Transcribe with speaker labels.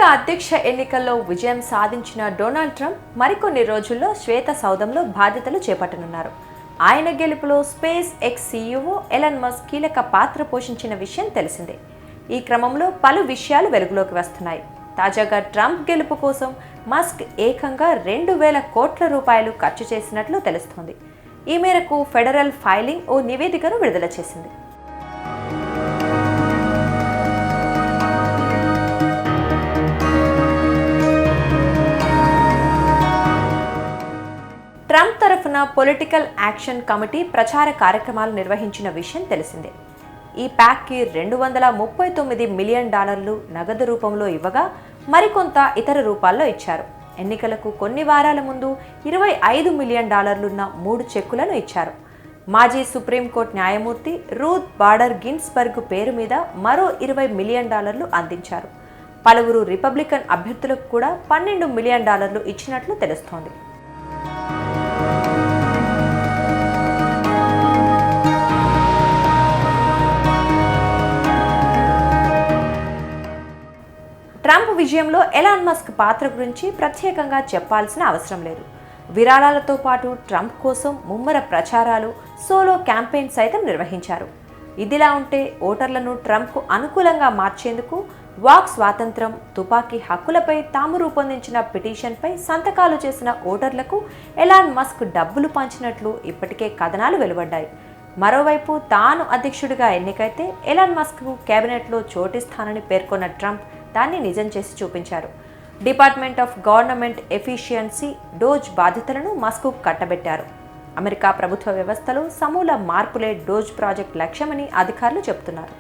Speaker 1: America అధ్యక్ష ఎన్నికల్లో విజయం సాధించిన డొనాల్డ్ ట్రంప్ మరికొన్ని రోజుల్లో శ్వేత సౌధంలో బాధ్యతలు చేపట్టనున్నారు. ఆయన గెలుపులో SpaceX CEO Elon Musk కీలక పాత్ర పోషించిన విషయం తెలిసిందే. ఈ క్రమంలో పలు విషయాలు వెలుగులోకి వస్తున్నాయి. తాజాగా ట్రంప్ గెలుపు కోసం మస్క్ ఏకంగా 2,000 కోట్ల రూపాయలు ఖర్చు చేసినట్లు తెలుస్తోంది. ఈ మేరకు ఫెడరల్ ఫైలింగ్ ఓ నివేదికను విడుదల చేసింది. ట్రంప్ తరఫున పొలిటికల్ యాక్షన్ కమిటీ ప్రచార కార్యక్రమాలు నిర్వహించిన విషయం తెలిసిందే. ఈ ప్యాక్కి $239 మిలియన్ నగదు రూపంలో ఇవ్వగా మరికొంత ఇతర రూపాల్లో ఇచ్చారు. ఎన్నికలకు కొన్ని వారాల ముందు $25 మిలియన్ ఉన్న 3 చెక్కులను ఇచ్చారు. మాజీ సుప్రీంకోర్టు న్యాయమూర్తి రూత్ బాడర్ గిన్స్బర్గ్ పేరు మీద మరో $20 మిలియన్ అందించారు. పలువురు రిపబ్లికన్ అభ్యర్థులకు కూడా $12 మిలియన్ ఇచ్చినట్లు తెలుస్తోంది. ట్రంప్ విజయంలో ఎలాన్ మస్క్ పాత్ర గురించి ప్రత్యేకంగా చెప్పాల్సిన అవసరం లేదు. విరాళాలతో పాటు ట్రంప్ కోసం ముమ్మర ప్రచారాలు, సోలో క్యాంపెయిన్ సైతం నిర్వహించారు. ఇదిలా ఉంటే ఓటర్లను ట్రంప్కు అనుకూలంగా మార్చేందుకు వాక్ స్వాతంత్రం, తుపాకీ హక్కులపై తాము రూపొందించిన పిటిషన్పై సంతకాలు చేసిన ఓటర్లకు ఎలాన్ మస్క్ డబ్బులు పంచినట్లు ఇప్పటికే కథనాలు వెలువడ్డాయి. మరోవైపు తాను అధ్యక్షుడిగా ఎన్నికైతే ఎలాన్ మస్క్కు కేబినెట్లో చోటిస్తానని పేర్కొన్న ట్రంప్ దాన్ని నిజం చేసి చూపించారు. Department of government efficiency DOGE బాధ్యతలను మస్క్కు కట్టబెట్టారు. అమెరికా ప్రభుత్వ వ్యవస్థలో సమూల మార్పులే డోజ్ ప్రాజెక్ట్ లక్ష్యమని అధికారులు చెబుతున్నారు.